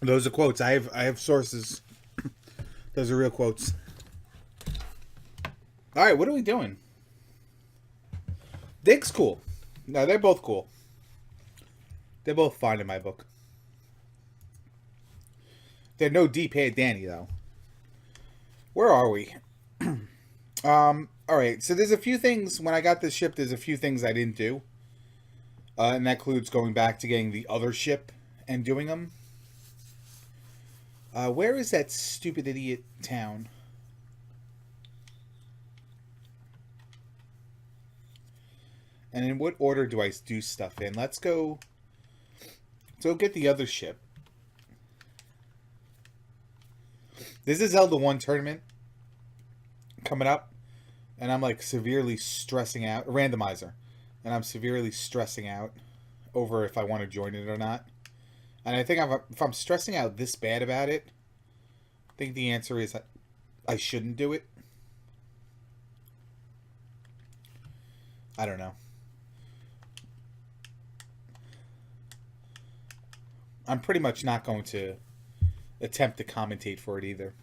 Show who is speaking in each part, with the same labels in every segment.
Speaker 1: Those are quotes. I have sources. Those are real quotes. All right, what are we doing? Dick's cool. No, they're both cool. They're both fine in my book. They're no deep head Danny though. Where are we? All right. So there's a few things when I got this ship. There's a few things I didn't do, and that includes going back to getting the other ship and doing them. Where is that stupid idiot town? And in what order do I do stuff in? Let's go. Let's go get the other ship. This is Zelda 1 tournament coming up, and I'm like severely stressing out. Randomizer. And I'm severely stressing out over if I want to join it or not. And I think if I'm stressing out this bad about it, I think the answer is I shouldn't do it. I don't know. I'm pretty much not going to attempt to commentate for it either.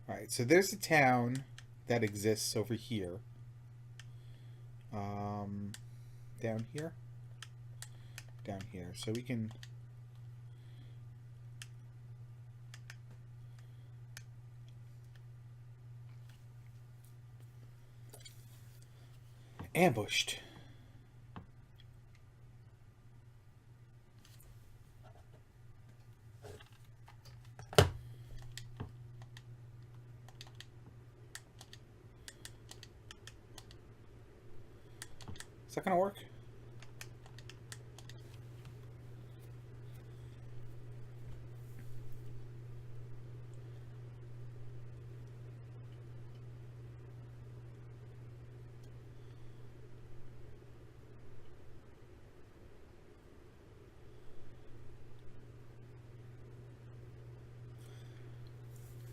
Speaker 1: Alright, so there's a town that exists over here. Down here? Down here. So we can... Ambushed. Is that gonna work?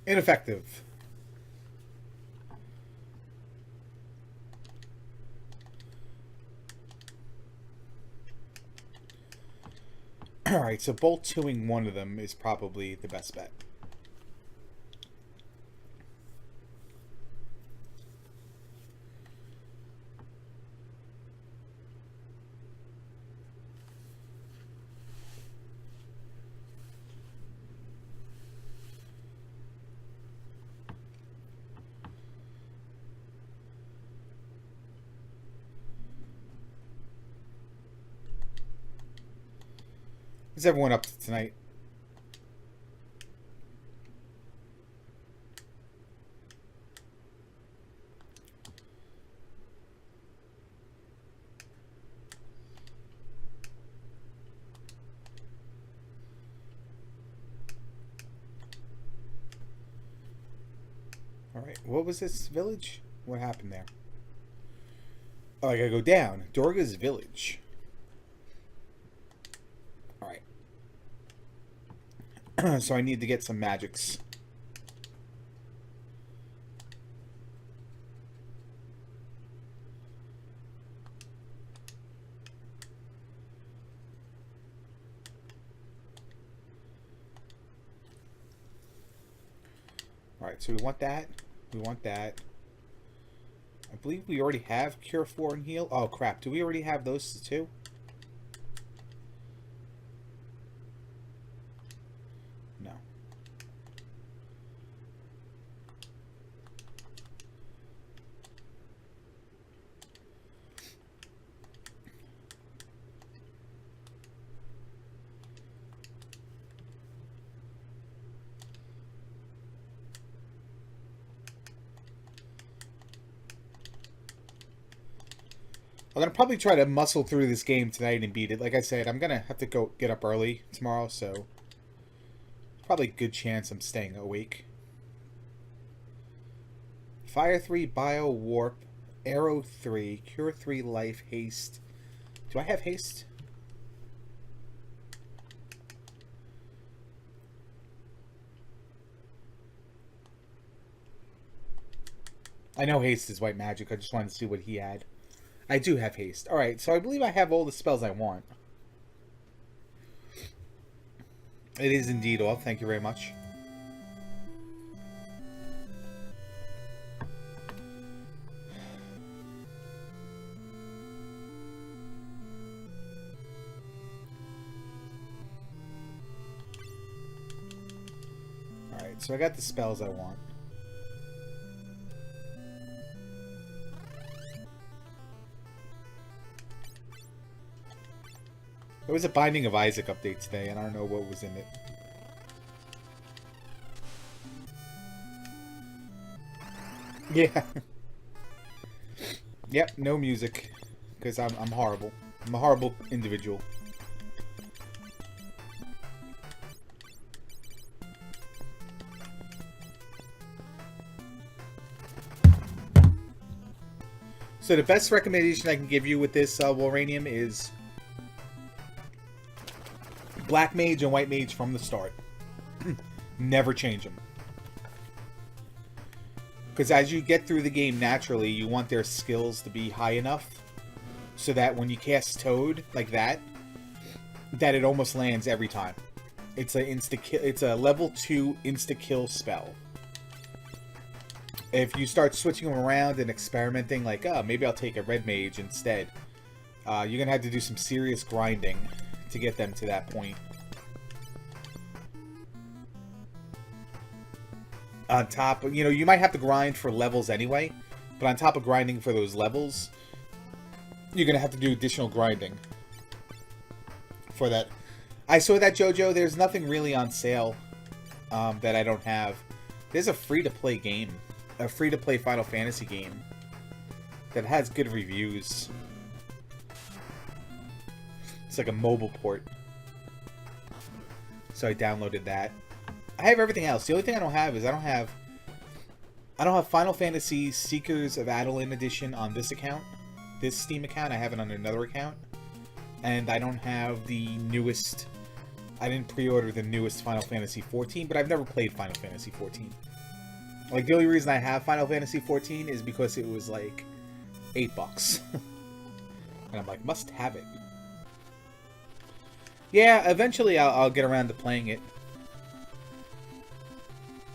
Speaker 1: Ineffective. Alright, so bolt 2ing one of them is probably the best bet. What's everyone up to tonight? Alright, what was this village? What happened there? Oh, I gotta go down. Dorga's village. Alright. So I need to get some magics. Alright, so we want that. We want that. I believe we already have Cure 4 and Heal. Oh, crap. Do we already have those two? No. I'm gonna probably try to muscle through this game tonight and beat it. Like I said, I'm gonna have to go get up early tomorrow, so probably a good chance I'm staying awake. Fire 3, Bio, Warp, Arrow 3, Cure 3, Life, Haste. Do I have Haste? I know haste is white magic. I just wanted to see what he had. I do have haste. Alright, so I believe I have all the spells I want. It is indeed off. Thank you very much. Alright, so I got the spells I want. There was a Binding of Isaac update today, and I don't know what was in it. Yeah. Yep, no music. Because I'm horrible. I'm a horrible individual. So the best recommendation I can give you with this Waranium is Black Mage and White Mage from the start. Never change them. Because as you get through the game naturally, you want their skills to be high enough so that when you cast Toad like that, that it almost lands every time. It's a level 2 insta-kill spell. If you start switching them around and experimenting, like, oh, maybe I'll take a Red Mage instead, you're going to have to do some serious grinding to get them to that point. On top, you know, you might have to grind for levels anyway, but on top of grinding for those levels, you're going to have to do additional grinding for that. I saw that, JoJo. There's nothing really on sale that I don't have. There's a free-to-play game, a free-to-play Final Fantasy game that has good reviews. It's like a mobile port. So I downloaded that. I have everything else. The only thing I don't have is I don't have Final Fantasy Seekers of Adeline Edition on this account. This Steam account. I have it on another account. And I don't have the newest... I didn't pre-order the newest Final Fantasy 14, but I've never played Final Fantasy 14. Like, the only reason I have Final Fantasy 14 is because it was like $8. And I'm like, must have it. Yeah, eventually I'll get around to playing it.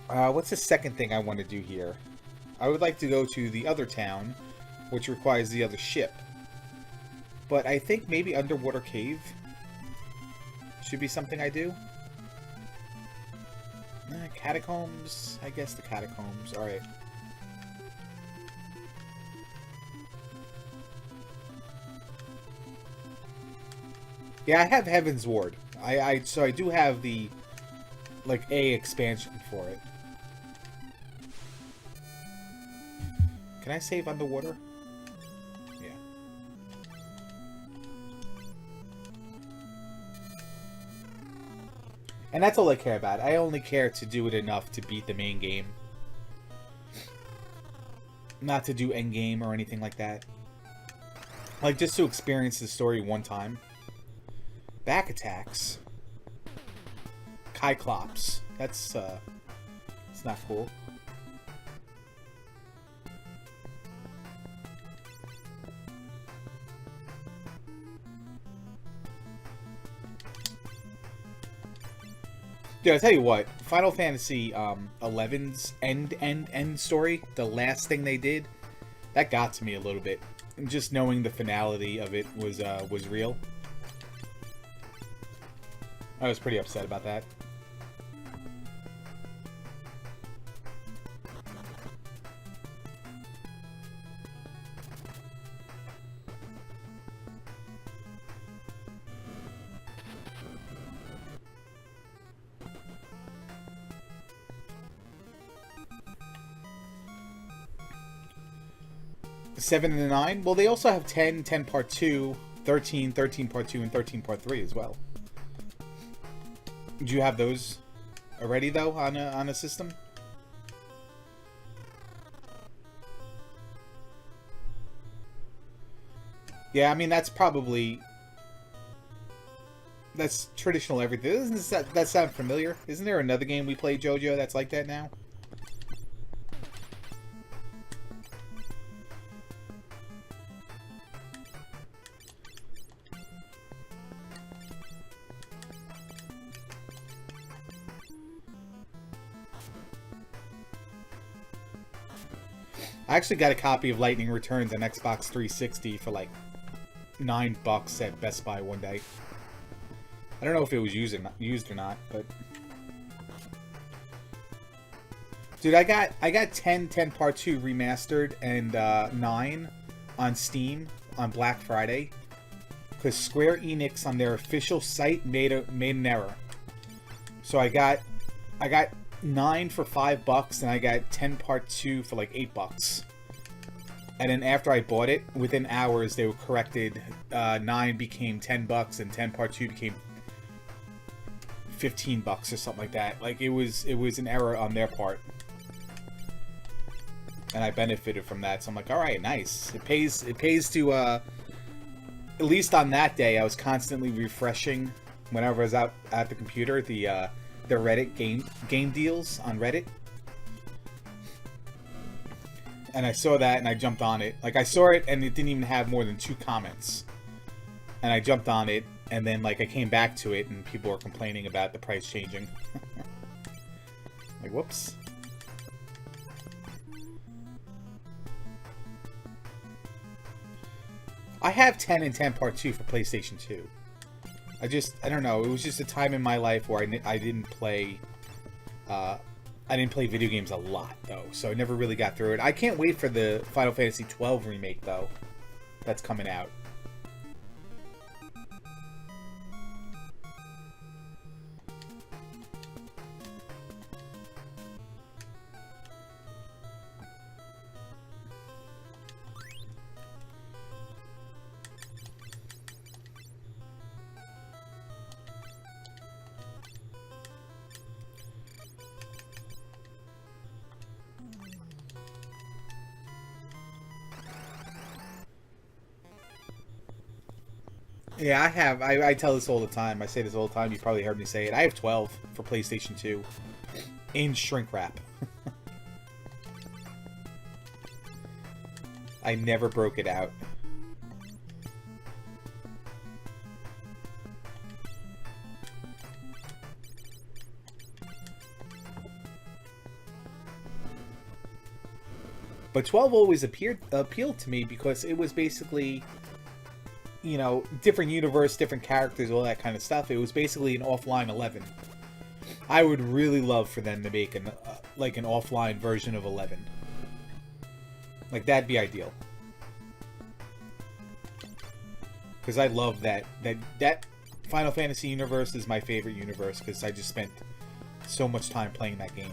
Speaker 1: What's the second thing I want to do here? I would like to go to the other town, which requires the other ship. But I think maybe Underwater Cave should be something I do. Catacombs? I guess the catacombs. Alright. Yeah, I have Heaven's Ward. So I do have the, like, A expansion for it. Can I save underwater? Yeah. And that's all I care about. I only care to do it enough to beat the main game. Not to do endgame or anything like that. Like, just to experience the story one time. Back attacks. Cyclops. That's it's not cool. Dude, I'll tell you what, Final Fantasy 11's end story, the last thing they did, that got to me a little bit. And just knowing the finality of it was real. I was pretty upset about that. Seven and 9? Well, they also have 10, 10 Part 2, 13, 13 Part 2, and 13 Part 3 as well. Do you have those already, though, on a system? Yeah, I mean, that's probably... That's traditional everything. Doesn't that sound familiar? Isn't there another game we play, JoJo, that's like that now? I actually got a copy of Lightning Returns on Xbox 360 for like $9 at Best Buy one day. I don't know if it was used or not, but dude, I got 10 Part 2 remastered and 9 on Steam on Black Friday because Square Enix on their official site made an error. So I got 9 for $5 and I got 10 Part 2 for like $8. And then after I bought it, within hours they were corrected. 9 became $10 and 10 Part 2 became $15 or something like that. Like it was an error on their part. And I benefited from that. So I'm like, all right, nice. It pays to at least on that day I was constantly refreshing whenever I was out at the computer the Reddit game deals on Reddit. And I saw that and I jumped on it. Like I saw it and it didn't even have more than 2 comments. And I jumped on it and then like I came back to it and people were complaining about the price changing. Like whoops. I have 10 and 10 Part 2 for PlayStation 2. I don't know. It was just a time in my life where I didn't play video games a lot, though. So I never really got through it. I can't wait for the Final Fantasy 12 remake, though. That's coming out. Yeah, I have. I tell this all the time. I say this all the time. You probably heard me say it. I have 12 for PlayStation 2 in shrink wrap. I never broke it out. But 12 always appealed to me because it was basically, you know, different universe, different characters, all that kind of stuff. It was basically an offline 11. I would really love for them to make an offline version of 11. Like that'd be ideal. Because I love that Final Fantasy universe is my favorite universe because I just spent so much time playing that game.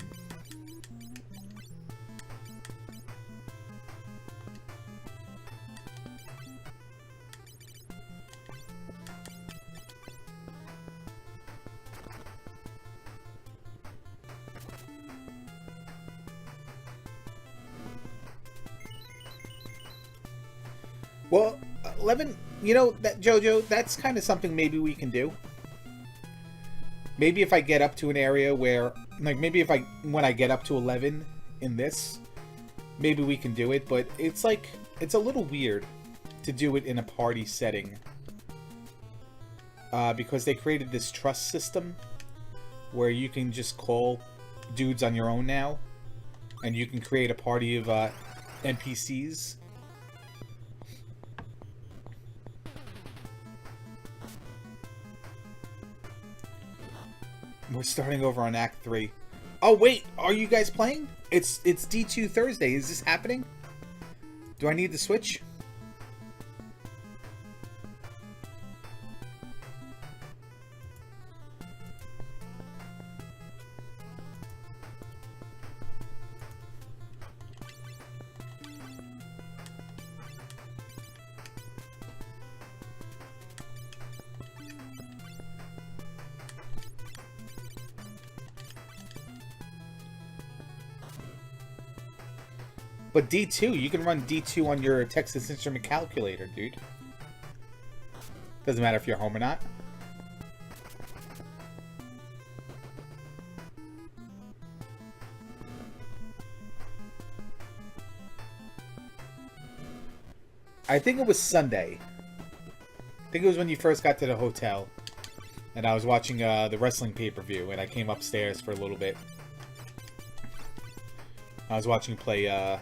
Speaker 1: Well, 11, you know, that JoJo, that's kind of something maybe we can do. Maybe if I get up to an area where, like, maybe when I get up to 11 in this, maybe we can do it, but it's like, it's a little weird to do it in a party setting. Because they created this trust system where you can just call dudes on your own now, and you can create a party of NPCs. We're starting over on Act 3. Oh wait, are you guys playing? It's D2 Thursday. Is this happening? Do I need the Switch? But D2, you can run D2 on your Texas Instrument calculator, dude. Doesn't matter if you're home or not. I think it was Sunday. I think it was when you first got to the hotel. And I was watching the wrestling pay-per-view, and I came upstairs for a little bit. I was watching you play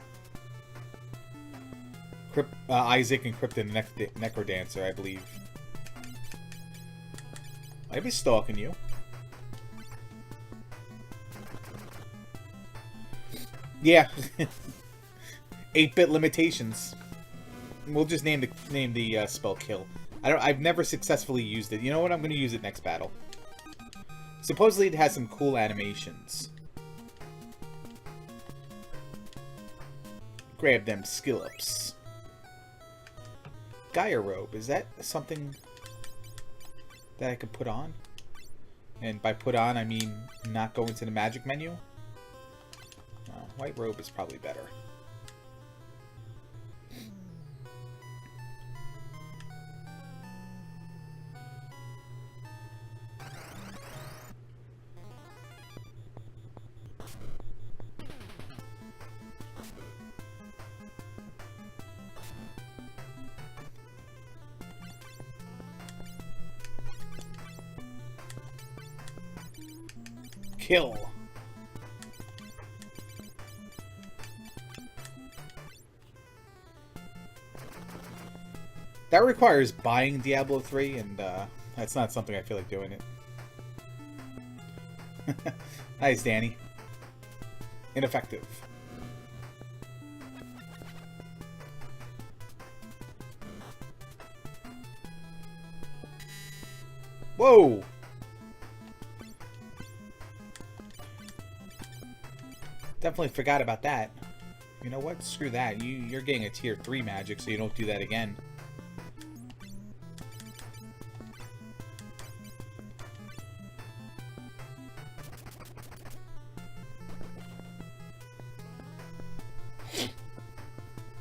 Speaker 1: Isaac and Krypton Necrodancer, I believe. I'd be stalking you. Yeah. 8-bit limitations. We'll just name the spell kill. I've never successfully used it. You know what? I'm going to use it next battle. Supposedly it has some cool animations. Grab them skill ups. Gaia robe. Is that something that I could put on? And by put on, I mean not go into the magic menu. White robe is probably better. Kill. That requires buying Diablo 3, and that's not something I feel like doing it. Nice, Danny. Ineffective. Whoa! Definitely forgot about that. You know what? Screw that. You're getting a tier 3 magic, so you don't do that again.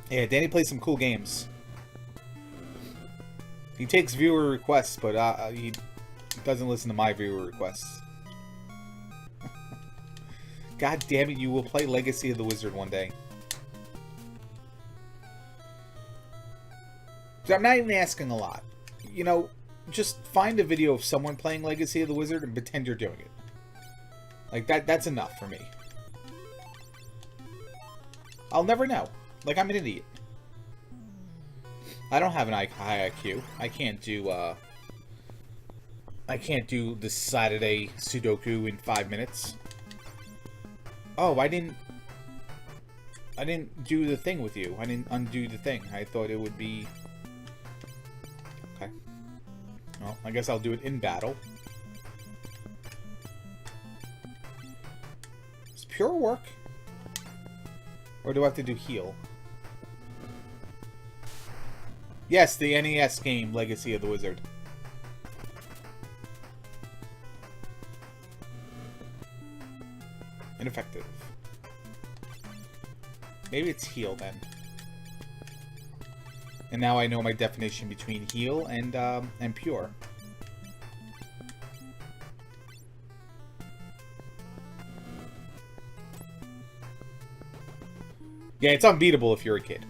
Speaker 1: Yeah, Danny plays some cool games. He takes viewer requests, but he doesn't listen to my viewer requests. God damn it, you will play Legacy of the Wizard one day. So I'm not even asking a lot. You know, just find a video of someone playing Legacy of the Wizard and pretend you're doing it. Like, that's enough for me. I'll never know. Like, I'm an idiot. I don't have an high IQ. I can't do the Saturday Sudoku in 5 minutes. Oh, I didn't do the thing with you. I didn't undo the thing. I thought it would be... Okay. Well, I guess I'll do it in battle. Does pure work? Or do I have to do heal? Yes, the NES game, Legacy of the Wizard. Ineffective. Maybe it's heal then. And now I know my definition between heal and pure. Yeah, it's unbeatable if you're a kid.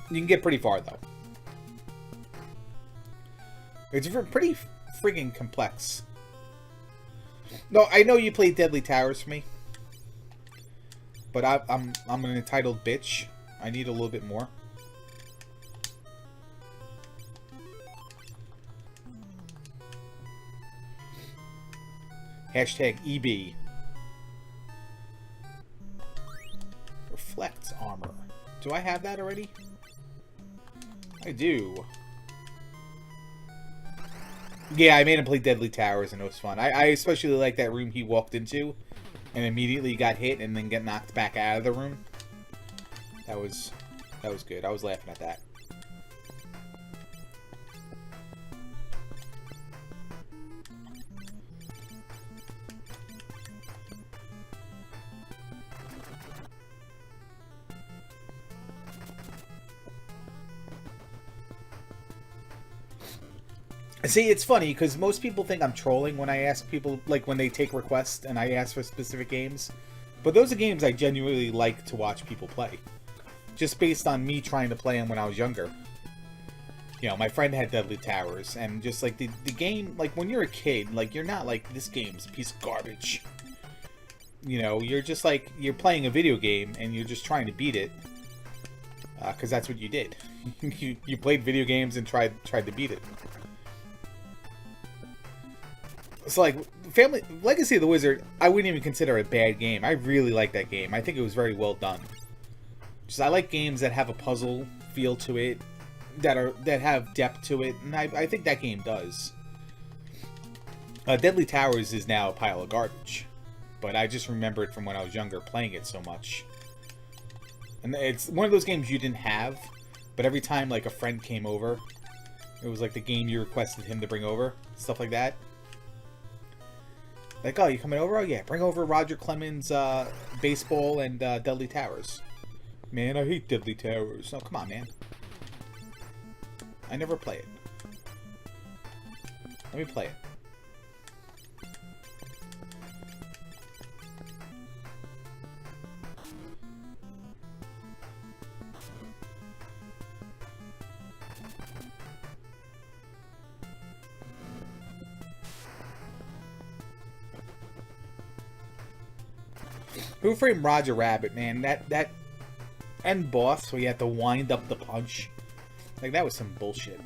Speaker 1: You can get pretty far though. It's pretty friggin' complex. No, I know you play Deadly Towers for me, but I'm an entitled bitch. I need a little bit more. Hashtag EB. Reflects armor. Do I have that already? I do. Yeah, I made him play Deadly Towers, and it was fun. I especially like that room he walked into and immediately got hit and then get knocked back out of the room. That was good. I was laughing at that. See, it's funny, because most people think I'm trolling when I ask people, like, when they take requests and I ask for specific games. But those are games I genuinely like to watch people play. Just based on me trying to play them when I was younger. You know, my friend had Deadly Towers, and just, like, the game, like, when you're a kid, like, you're not like, this game's a piece of garbage. You know, you're just like, you're playing a video game and you're just trying to beat it. Because that's what you did. you played video games and tried to beat it. It's like, Legacy of the Wizard, I wouldn't even consider a bad game. I really like that game. I think it was very well done. Just, I like games that have a puzzle feel to it, that have depth to it, and I think that game does. Deadly Towers is now a pile of garbage, but I just remember it from when I was younger playing it so much. And it's one of those games you didn't have, but every time like a friend came over, it was like the game you requested him to bring over, stuff like that. Like, oh, you coming over? Oh yeah, bring over Roger Clemens' baseball and Deadly Towers. Man, I hate Deadly Towers. Oh, come on, man. I never play it. Let me play it. Who Framed Roger Rabbit, man? That end boss where you have to wind up the punch. Like, that was some bullshit.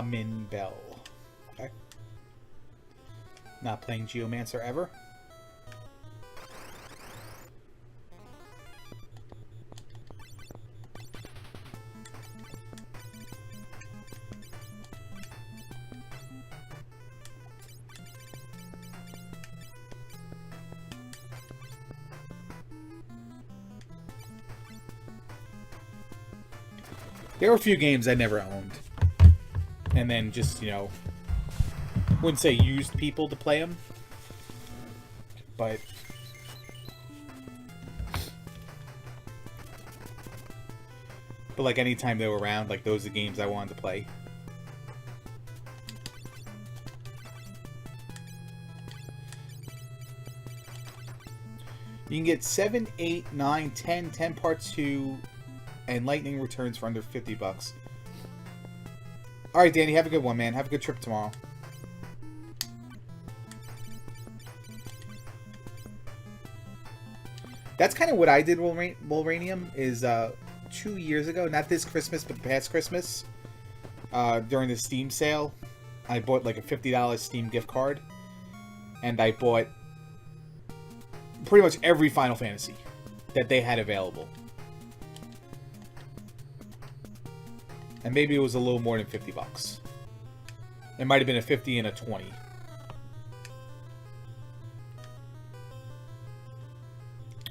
Speaker 1: Min Bell. Okay. Not playing Geomancer ever. There were a few games I never owned. And then just, you know, wouldn't say used people to play them, but like anytime they were around, like those are the games I wanted to play. You can get 7, 8, 9, 10, 10 parts 2, and lightning returns for under $50. Alright, Danny, have a good one, man. Have a good trip tomorrow. That's kind of what I did, Wolveranium, is 2 years ago, not this Christmas, but the past Christmas, during the Steam sale, I bought like a $50 Steam gift card, and I bought pretty much every Final Fantasy that they had available. And maybe it was a little more than $50. It might have been a 50 and a 20.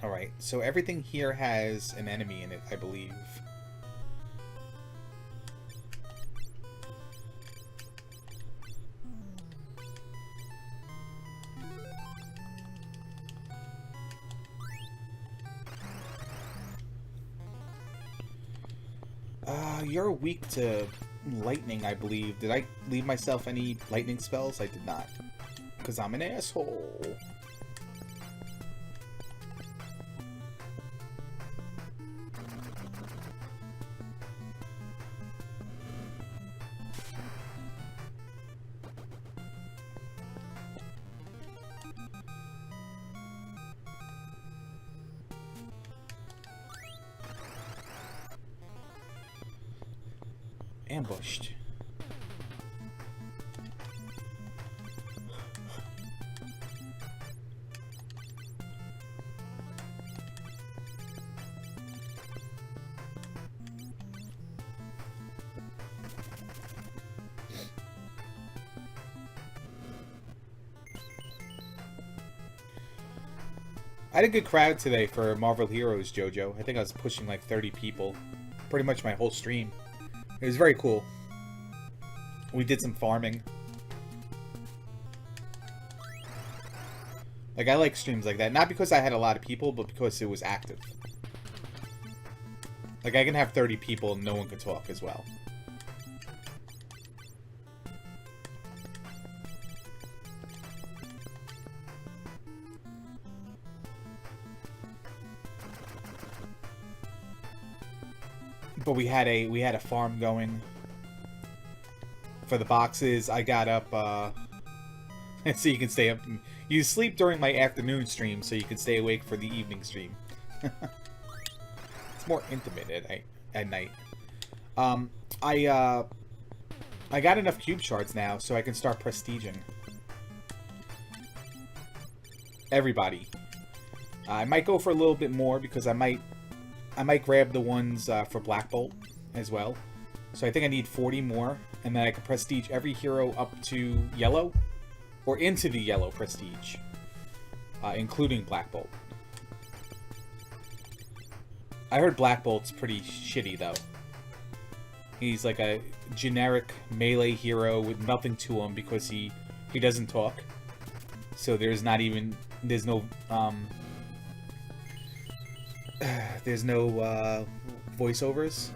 Speaker 1: Alright, so everything here has an enemy in it, I believe. You're weak to lightning, I believe. Did I leave myself any lightning spells? I did not. Because I'm an asshole. Ambushed. I had a good crowd today for Marvel Heroes JoJo. I think I was pushing like 30 people. Pretty much my whole stream. It was very cool. We did some farming. Like, I like streams like that. Not because I had a lot of people, but because it was active. Like, I can have 30 people and no one can talk as well. But we had a farm going for the boxes. I got up so you can stay up. You sleep during my afternoon stream so you can stay awake for the evening stream. It's more intimate at night. I got enough cube shards now so I can start prestiging everybody. I might go for a little bit more because I might grab the ones for Black Bolt as well. So I think I need 40 more, and then I can prestige every hero up to yellow, or into the yellow prestige, including Black Bolt. I heard Black Bolt's pretty shitty though. He's like a generic melee hero with nothing to him because he doesn't talk. So there's no voiceovers.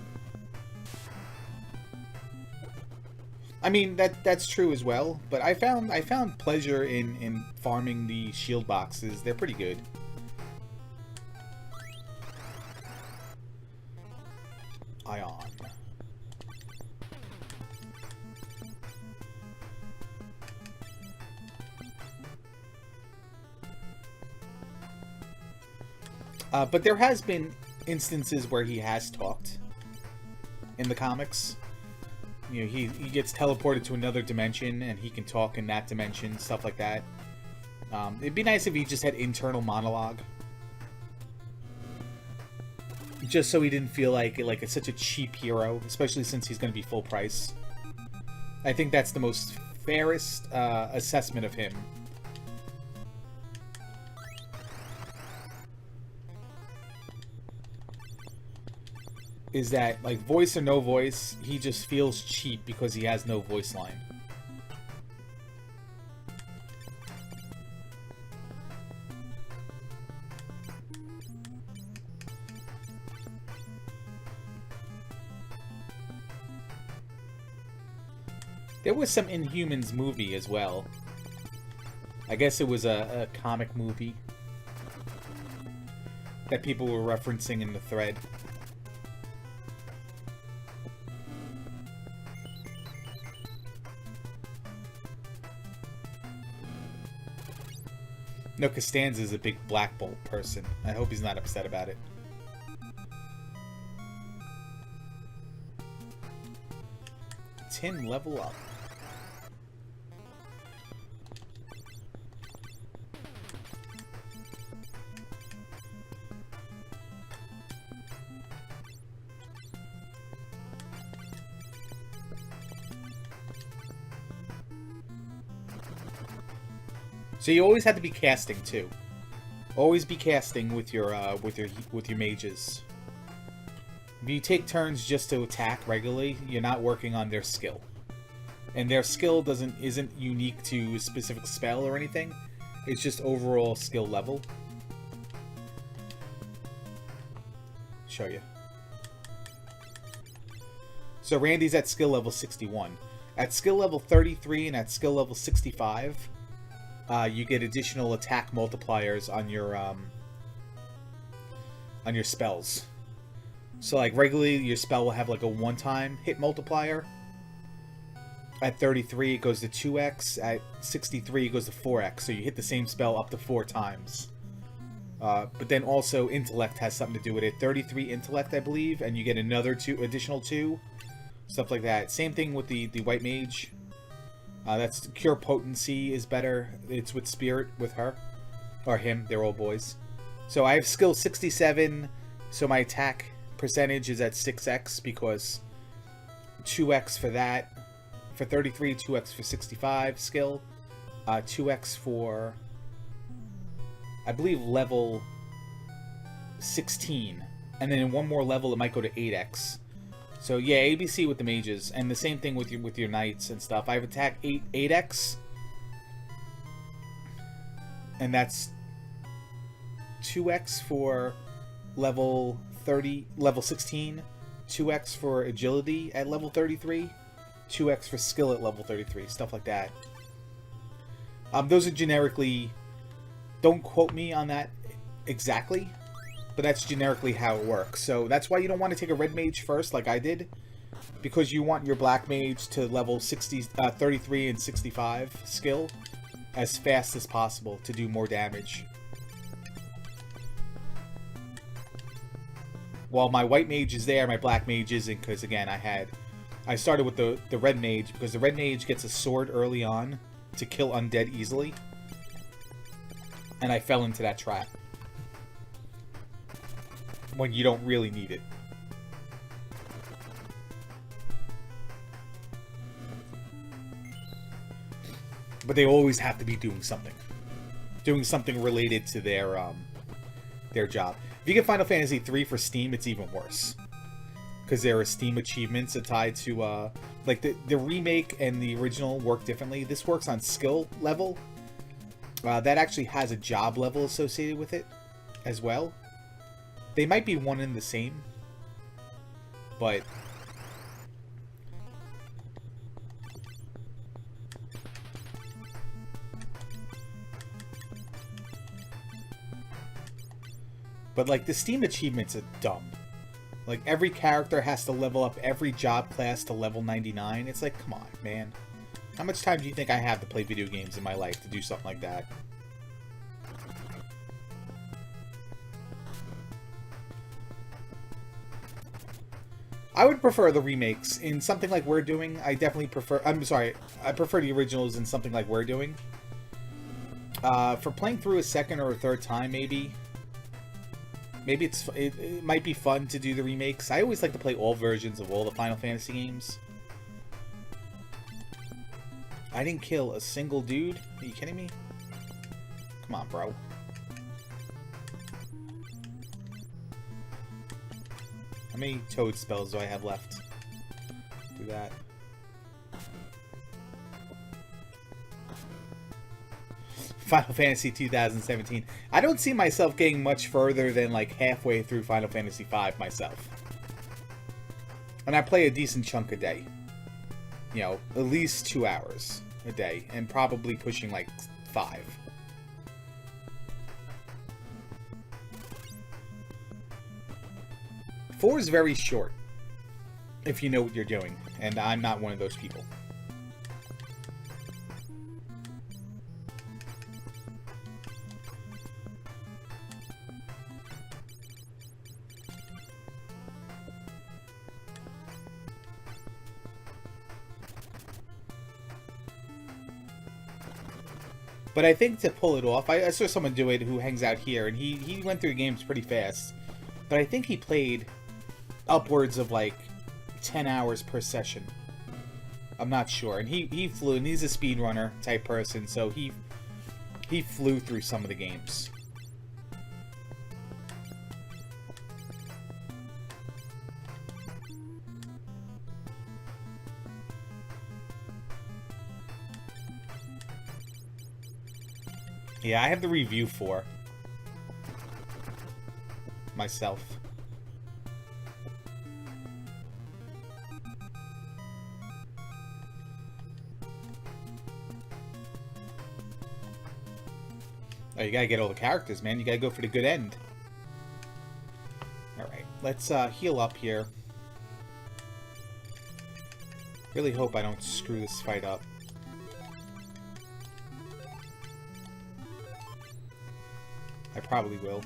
Speaker 1: I mean that's true as well, but I found pleasure in farming the shield boxes. They're pretty good. Ion. But there has been instances where he has talked in the comics. You know, he gets teleported to another dimension and he can talk in that dimension, stuff like that. It'd be nice if he just had internal monologue. Just so he didn't feel like it's such a cheap hero, especially since he's going to be full price. I think that's the most fairest assessment of him. Is that, like, voice or no voice, he just feels cheap because he has no voice line. There was some Inhumans movie as well. I guess it was a comic movie that people were referencing in the thread. No, Costanza's a big Black Bolt person. I hope he's not upset about it. Tim, level up. So you always have to be casting too. Always be casting with your mages. If you take turns just to attack regularly, you're not working on their skill. And their skill isn't unique to a specific spell or anything. It's just overall skill level. Show you. So Randy's at skill level 61. At skill level 33 and at skill level 65, you get additional attack multipliers on your spells. So, like, regularly, your spell will have, like, a one-time hit multiplier. At 33, it goes to 2x. At 63, it goes to 4x. So you hit the same spell up to 4 times. But then also, intellect has something to do with it. 33 intellect, I believe, and you get another additional 2. Stuff like that. Same thing with the white mage. That's cure potency is better. It's with spirit with her. Or him. They're all boys. So I have skill 67. So my attack percentage is at 6x because 2x for that. For 33, 2x for 65 skill. 2x for, I believe, level 16. And then in one more level, it might go to 8x. So yeah, ABC with the mages. And the same thing with your knights and stuff. I have attack 8x. And that's 2x for level 16. 2x for agility at level 33. 2x for skill at level 33. Stuff like that. Those are generically... Don't quote me on that exactly, but that's generically how it works. So that's why you don't want to take a red mage first like I did, because you want your black mage to level 33 and 65 skill as fast as possible to do more damage. While my white mage is there, my black mage isn't, because again, I started with the red mage, because the red mage gets a sword early on to kill undead easily. And I fell into that trap. When you don't really need it. But they always have to be doing something. Doing something related to their job. If you get Final Fantasy III for Steam, it's even worse. Because there are Steam achievements tied to, like, the remake and the original work differently. This works on skill level. That actually has a job level associated with it as well. They might be one and the same. But... But, like, the Steam achievements are dumb. Like, every character has to level up every job class to level 99. It's like, come on, man. How much time do you think I have to play video games in my life to do something like that? I would prefer the remakes. In something like we're doing, I definitely prefer... I'm sorry, I prefer the originals in something like we're doing. For playing through a second or a third time, maybe... Maybe it might be fun to do the remakes. I always like to play all versions of all the Final Fantasy games. I didn't kill a single dude? Are you kidding me? Come on, bro. How many toad spells do I have left? Do that. Final Fantasy 2017. I don't see myself getting much further than like halfway through Final Fantasy V myself. And I play a decent chunk a day. You know, at least 2 hours a day. And probably pushing like 5. Four is very short. If you know what you're doing. And I'm not one of those people. But I think to pull it off, I saw someone do it who hangs out here, and he went through games pretty fast. But I think he played upwards of like 10 hours per session. I'm not sure. And he flew, and he's a speedrunner type person, so he flew through some of the games. Yeah, I have the review for myself. Oh, you gotta get all the characters, man. You gotta go for the good end. Alright, let's heal up here. Really hope I don't screw this fight up. I probably will.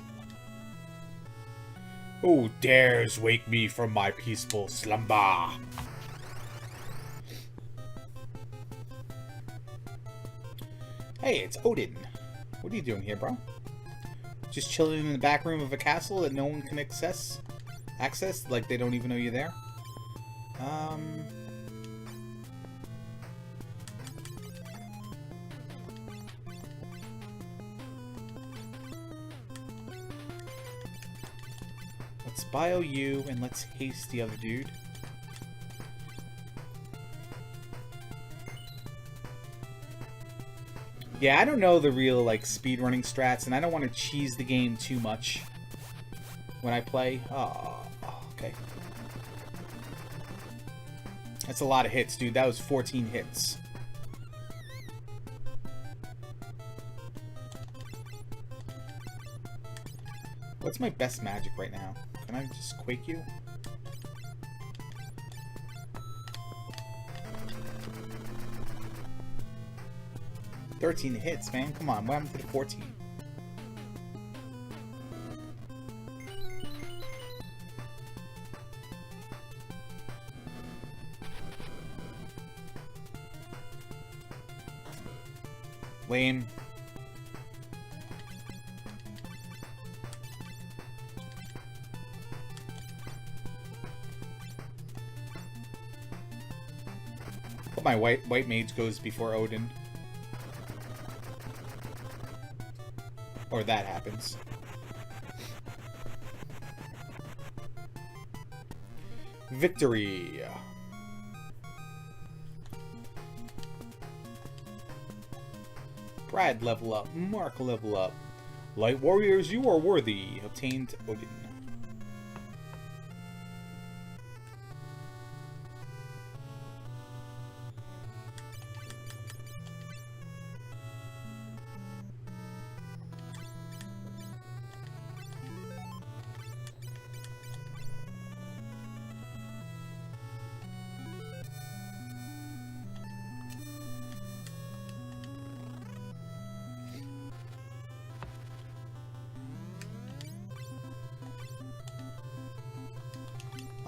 Speaker 1: Who dares wake me from my peaceful slumber? Hey, it's Odin. What are you doing here, bro? Just chilling in the back room of a castle that no one can access? Like they don't even know you're there? Let's bio you and let's haste the other dude. Yeah, I don't know the real, like, speedrunning strats, and I don't want to cheese the game too much when I play. Oh, okay. That's a lot of hits, dude. That was 14 hits. What's my best magic right now? Can I just quake you? "13 hits, man. Come on. What happened to the 14? Lame. But my white mage goes before Odin. Or that happens. Victory. Brad level up. Mark level up. Light warriors, you are worthy. Obtained Odin.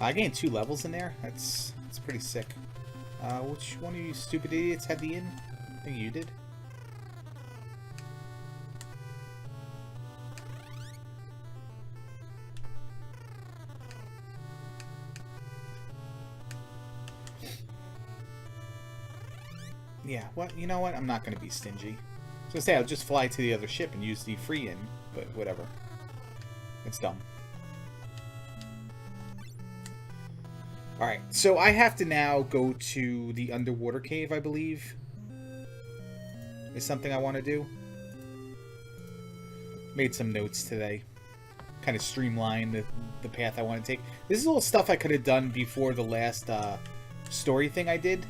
Speaker 1: I gained 2 levels in there. That's pretty sick. Which one of you stupid idiots had the inn? I think you did. Yeah, what? You know what? I'm not going to be stingy. I was going to say, I'll just fly to the other ship and use the free inn, but whatever. It's dumb. Alright, so I have to now go to the underwater cave, I believe. Is something I want to do. Made some notes today. Kind of streamline the path I want to take. This is all stuff I could have done before the last story thing I did.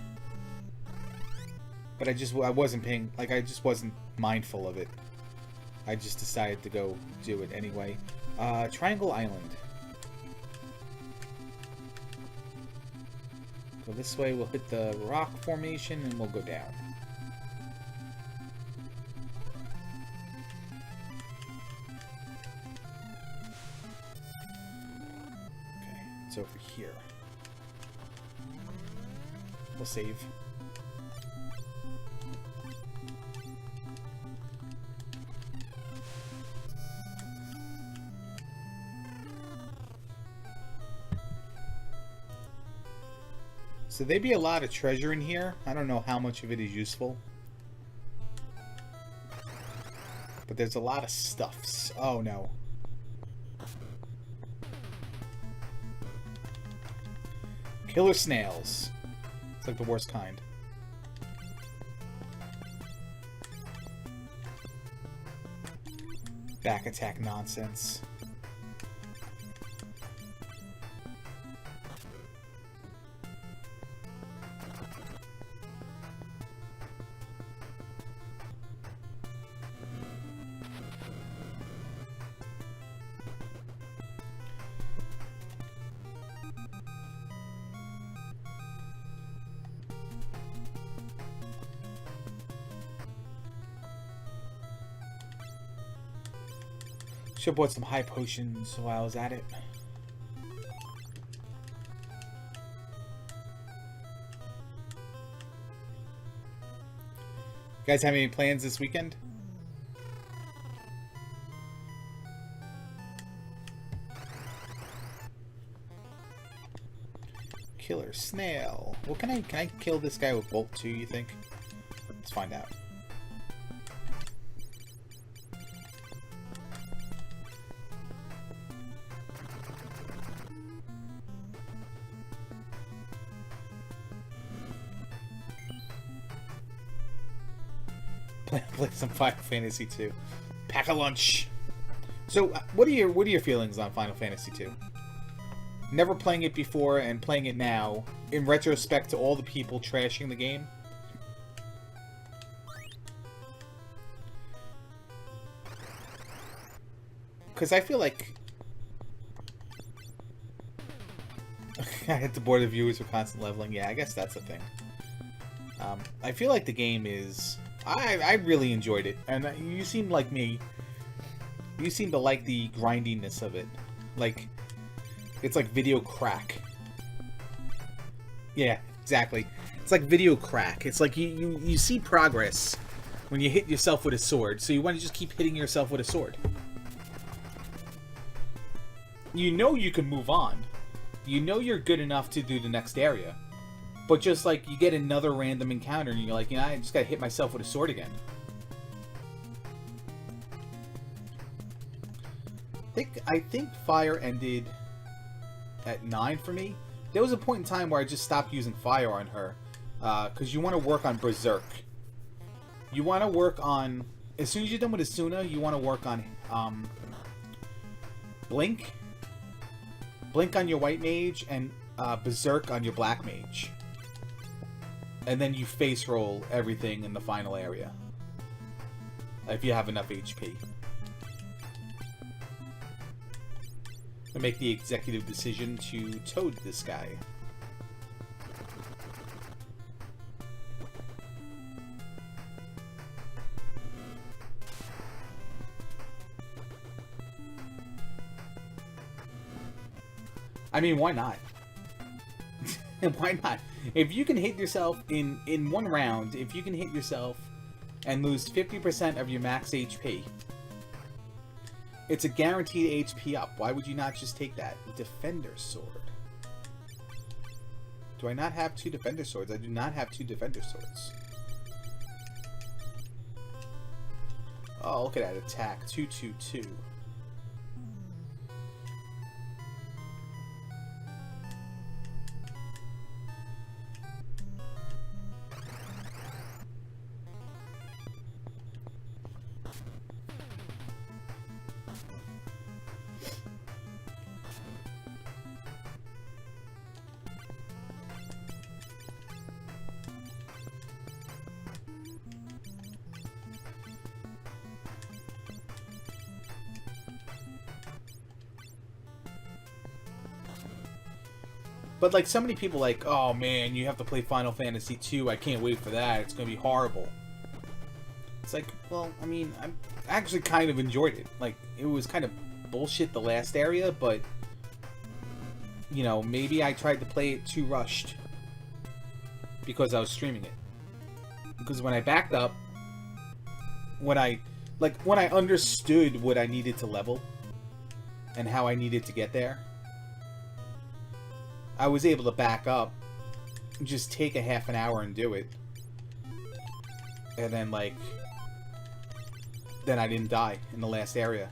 Speaker 1: But I wasn't paying, like, I just wasn't mindful of it. I just decided to go do it anyway. Triangle Island. Go this way, we'll hit the rock formation, and we'll go down. Okay, it's over here. We'll save. So there'd be a lot of treasure in here. I don't know how much of it is useful. But there's a lot of stuffs. Oh no. Killer snails. It's like the worst kind. Back attack nonsense. Should have bought some high potions while I was at it. You guys have any plans this weekend? Killer snail. Well, can I kill this guy with Bolt too, you think? Let's find out. Play some Final Fantasy 2. Pack a lunch. So, what are your feelings on Final Fantasy 2? Never playing it before and playing it now, in retrospect to all the people trashing the game. Because I feel like I hit the board of viewers for constant leveling. Yeah, I guess that's the thing. I feel like the game is... I really enjoyed it. And you seem like me. You seem to like the grindiness of it. Like, it's like video crack. Yeah, exactly. It's like video crack. It's like you see progress when you hit yourself with a sword. So you want to just keep hitting yourself with a sword. You know you can move on. You know you're good enough to do the next area. But just like you get another random encounter and you're like, I just gotta hit myself with a sword again. I think fire ended at 9 for me. There was a point in time where I just stopped using fire on her. Because you want to work on Berserk. You want to work on... As soon as you're done with Asuna, you want to work on Blink. Blink on your white mage and Berserk on your black mage. And then you face roll everything in the final area. If you have enough HP. To make the executive decision to toad this guy. I mean, why not? Why not? If you can hit yourself in one round, if you can hit yourself and lose 50% of your max HP, it's a guaranteed HP up. Why would you not just take that? Defender sword. Do I not have 2 defender swords? I do not have 2 defender swords. Oh, look at that attack. 222. But like so many people like, oh man, you have to play Final Fantasy 2. I can't wait for that. It's gonna be horrible. It's like, well, I mean, I actually kind of enjoyed it. Like, it was kind of bullshit the last area, but you know, maybe I tried to play it too rushed because I was streaming it. Because when I backed up, when I understood what I needed to level and how I needed to get there, I was able to back up, just take a half an hour and do it. And then, like, then I didn't die in the last area.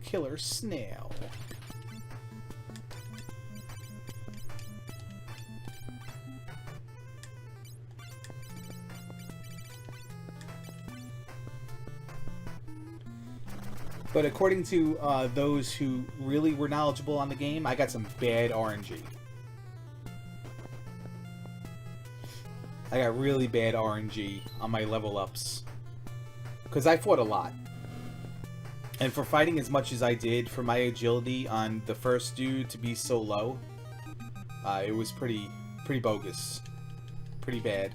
Speaker 1: Killer snail. But according to those who really were knowledgeable on the game, I got some bad RNG. I got really bad RNG on my level ups. Because I fought a lot. And for fighting as much as I did, for my agility on the first dude to be so low, it was pretty bogus. Pretty bad.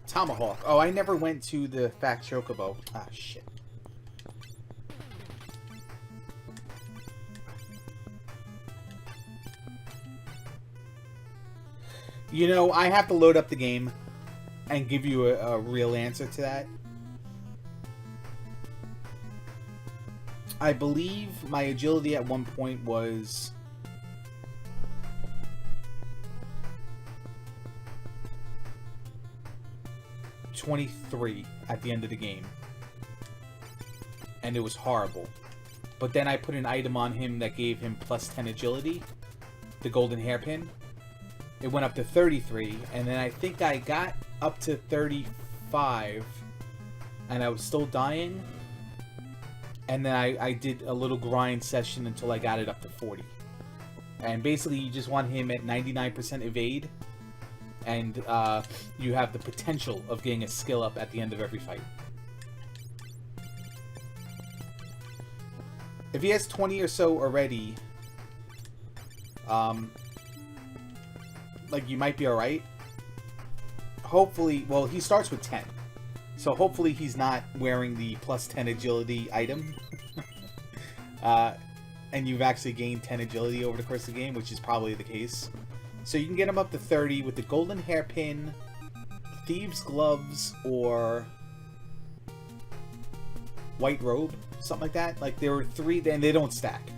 Speaker 1: Tomahawk. Oh, I never went to the Fat Chocobo. Ah, shit. You know, I have to load up the game and give you a real answer to that. I believe my agility at one point was... 23 at the end of the game. And it was horrible. But then I put an item on him that gave him plus 10 agility. The golden hairpin. It went up to 33. And then I think I got up to 35. And I was still dying. And then I did a little grind session until I got it up to 40. And basically you just want him at 99% evade. And you have the potential of getting a skill up at the end of every fight. If he has 20 or so already, like, you might be alright. Hopefully, well, he starts with 10. So hopefully he's not wearing the plus 10 agility item. And you've actually gained 10 agility over the course of the game, which is probably the case. So you can get him up to 30 with the golden hairpin, thieves' gloves, or white robe, something like that. Like, there were 3, and they don't stack.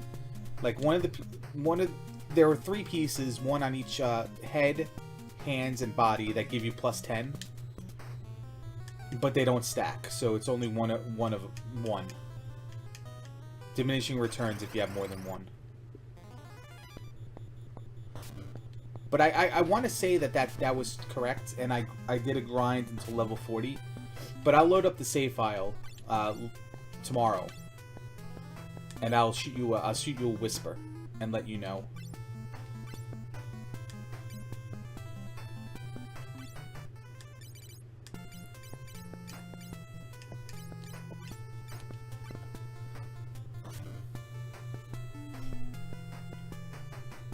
Speaker 1: Like, there were 3 pieces, one on each head, hands, and body that give you plus 10. But they don't stack, so it's only one of one. Diminishing returns if you have more than one. But I want to say that was correct, and I did a grind until level 40. But I'll load up the save file tomorrow, and I'll shoot you a whisper and let you know.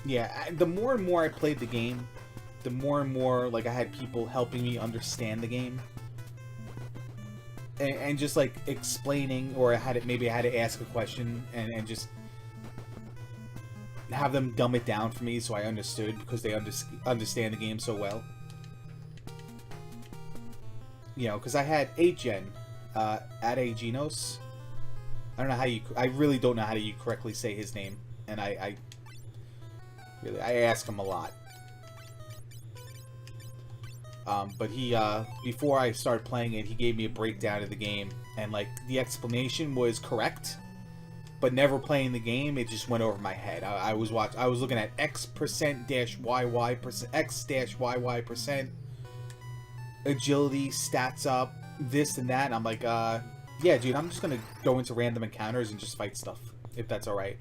Speaker 1: Yeah, the more and more I played the game, the more and more, like, I had people helping me understand the game. And just, like, explaining, or maybe I had to ask a question and just have them dumb it down for me so I understood, because they understand the game so well. You know, because I had 8gen, Adeginos. I don't know how I really don't know how to correctly say his name, and I ask him a lot. But he, before I started playing it, he gave me a breakdown of the game, and, like, the explanation was correct, but never playing the game, it just went over my head. I was looking at X% dash YY percent, X dash YY percent, agility, stats up, this and that, and I'm like, yeah, dude, I'm just gonna go into random encounters and just fight stuff, if that's alright.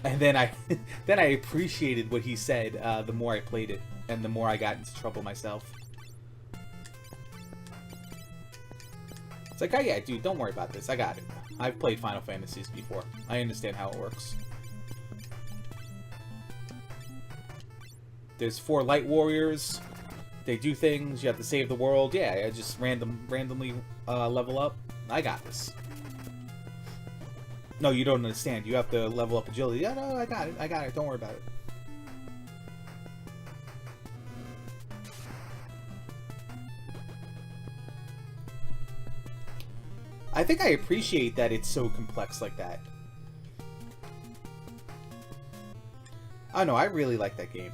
Speaker 1: And then I appreciated what he said the more I played it, and the more I got into trouble myself. It's like, oh yeah, dude, don't worry about this. I got it. I've played Final Fantasies before. I understand how it works. There's 4 light warriors. They do things. You have to save the world. Yeah, I just randomly level up. I got this. No, you don't understand. You have to level up agility. Yeah, no, I got it. I got it. Don't worry about it. I think I appreciate that it's so complex like that. Oh no, I really like that game.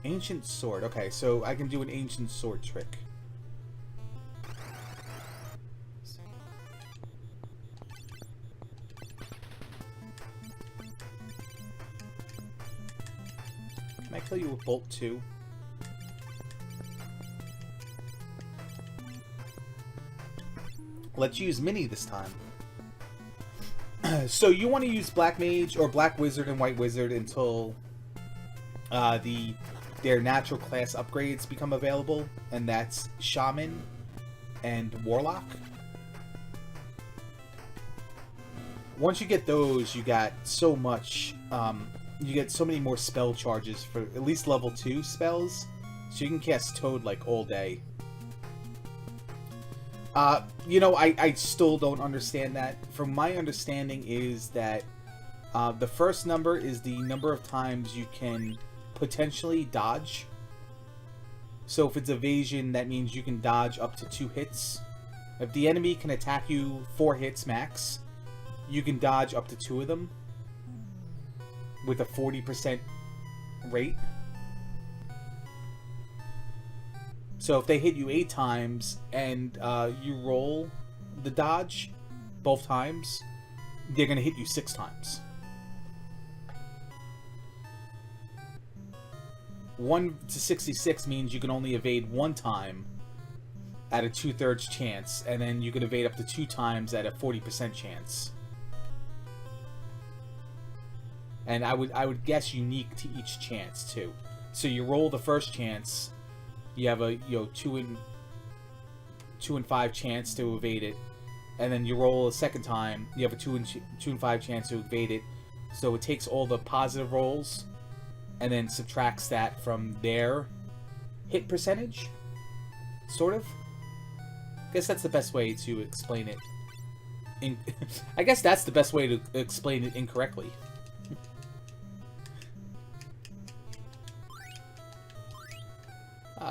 Speaker 1: Ancient sword. Okay, so I can do an ancient sword trick. Can I kill you with Bolt 2? Let's use Mini this time. So you want to use Black Mage or Black Wizard and White Wizard until their natural class upgrades become available, and that's Shaman and Warlock. Once you get those, you got so much. You get so many more spell charges for at least level 2 spells, so you can cast Toad like all day. You know, I still don't understand that. From my understanding is that the first number is the number of times you can potentially dodge. So if it's evasion, that means you can dodge up to 2 hits. If the enemy can attack you 4 hits max, you can dodge up to 2 of them with a 40% rate. So if they hit you 8 times and you roll the dodge both times, they're going to hit you 6 times. 1 to 66 means you can only evade 1 time at a 2/3 chance, and then you can evade up to 2 times at a 40% chance. And I would guess unique to each chance too. So you roll the first chance, you have a 2 and 5 chance to evade it, and then you roll a second time, you have a 2 and 5 chance to evade it. So it takes all the positive rolls and then subtracts that from their hit percentage, sort of. I guess that's the best way to explain it. I guess that's the best way to explain it incorrectly.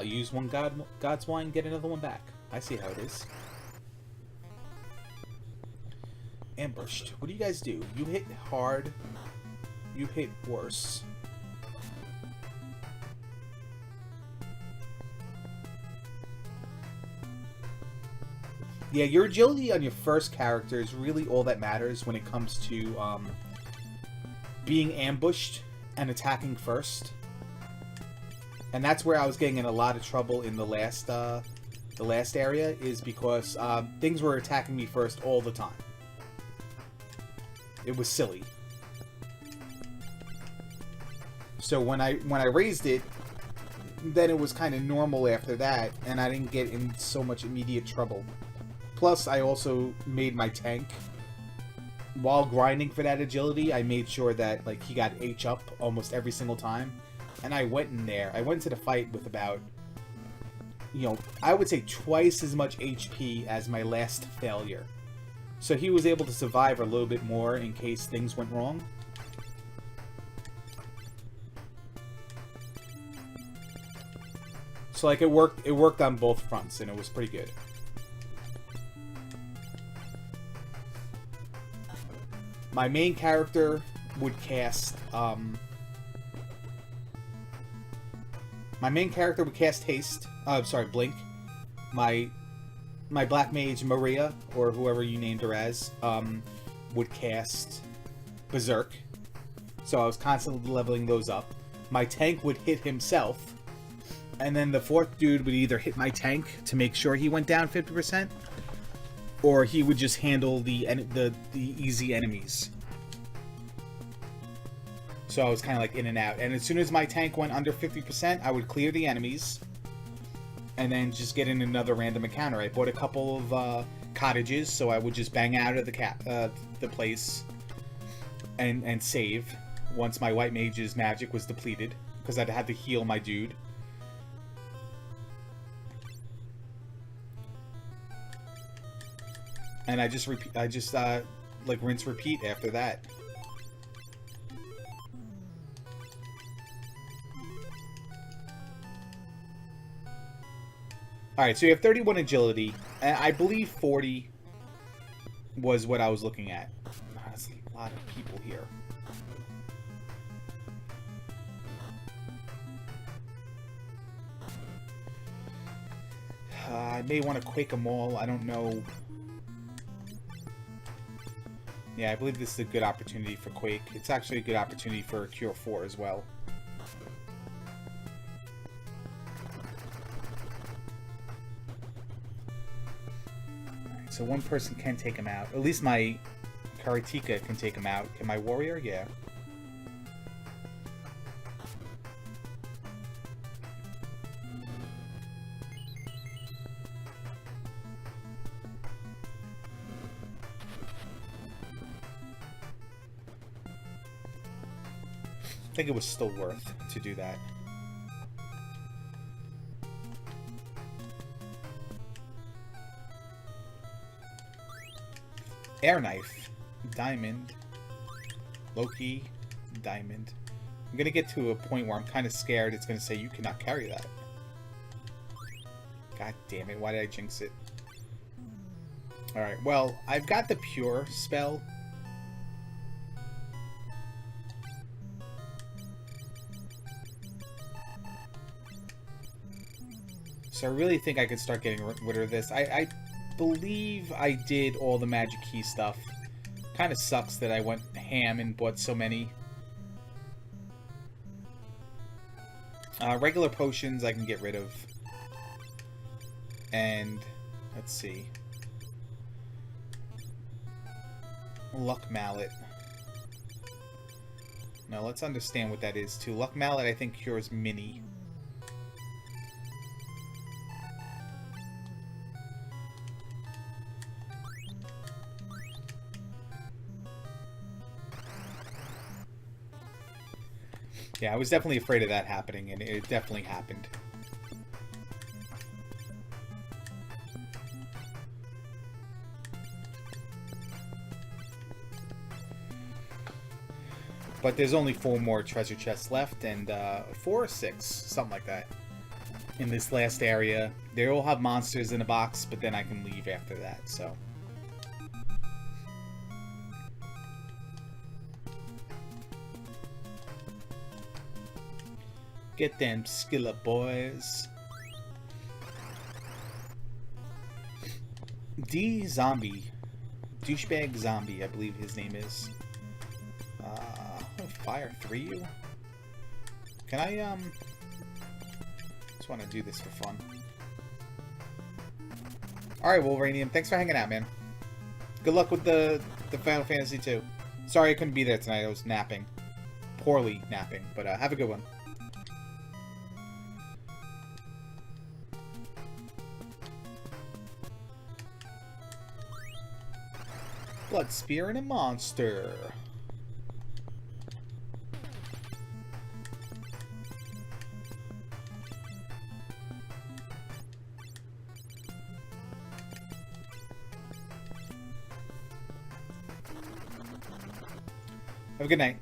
Speaker 1: Use one God's wine, get another one back. I see how it is. Ambushed. What do you guys do? You hit hard. You hit worse. Yeah, your agility on your first character is really all that matters when it comes to being ambushed and attacking first. And that's where I was getting in a lot of trouble in the last area, is because things were attacking me first all the time. It was silly. So when I raised it, then it was kind of normal after that, and I didn't get in so much immediate trouble. Plus, I also made my tank, while grinding for that agility, I made sure that like he got H up almost every single time. And I went in there. I went into the fight with about, I would say twice as much HP as my last failure. So he was able to survive a little bit more in case things went wrong. So like it worked on both fronts, and it was pretty good. My main character would cast haste. Blink. My black mage Maria, or whoever you named her as, would cast Berserk. So I was constantly leveling those up. My tank would hit himself, and then the fourth dude would either hit my tank to make sure he went down 50%, or he would just handle the easy enemies. So I was kind of like in and out. And as soon as my tank went under 50%, I would clear the enemies and then just get in another random encounter. I bought a couple of cottages, so I would just bang out of the place and save once my white mage's magic was depleted, because I'd had to heal my dude. And I just rinse repeat after that. Alright, so you have 31 agility, and I believe 40 was what I was looking at. That's a lot of people here. I may want to quake them all, I don't know. Yeah, I believe this is a good opportunity for Quake. It's actually a good opportunity for Cure 4 as well. So one person can take him out. At least my Karatika can take him out. Can my warrior? Yeah. I think it was still worth to do that. Air Knife, Diamond, Loki, Diamond. I'm gonna get to a point where I'm kind of scared it's gonna say you cannot carry that. God damn it, why did I jinx it? Alright, well, I've got the Pure spell. So I really think I could start getting rid of this. I believe I did all the magic key stuff. Kind of sucks that I went ham and bought so many. Regular potions I can get rid of. And, let's see. Luck Mallet. Now let's understand what that is too. Luck Mallet I think cures Mini. Yeah, I was definitely afraid of that happening, and it definitely happened. But there's only 4 more treasure chests left, and 4 or 6, something like that, in this last area. They all have monsters in a box, but then I can leave after that, so... Get them skillet boys. D Zombie. Douchebag Zombie, I believe his name is. Fire 3 you? Can I, just want to do this for fun. Alright, Wolverinium, thanks for hanging out, man. Good luck with the Final Fantasy 2. Sorry I couldn't be there tonight, I was napping. Poorly napping, but have a good one. Blood Spear and a monster. Have a good night.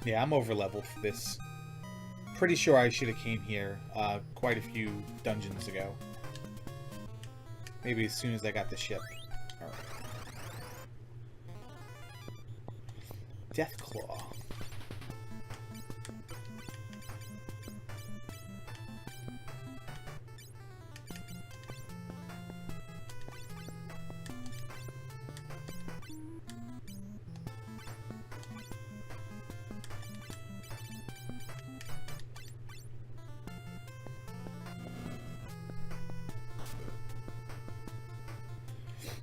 Speaker 1: Yeah, I'm over level for this. Pretty sure I should have came here quite a few dungeons ago. Maybe as soon as I got the ship. Alright. Deathclaw.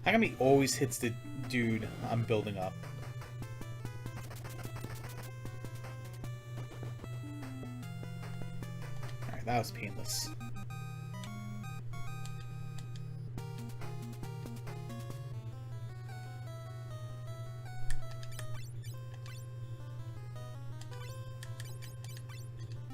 Speaker 1: How come he always hits the dude I'm building up? Alright, that was painless.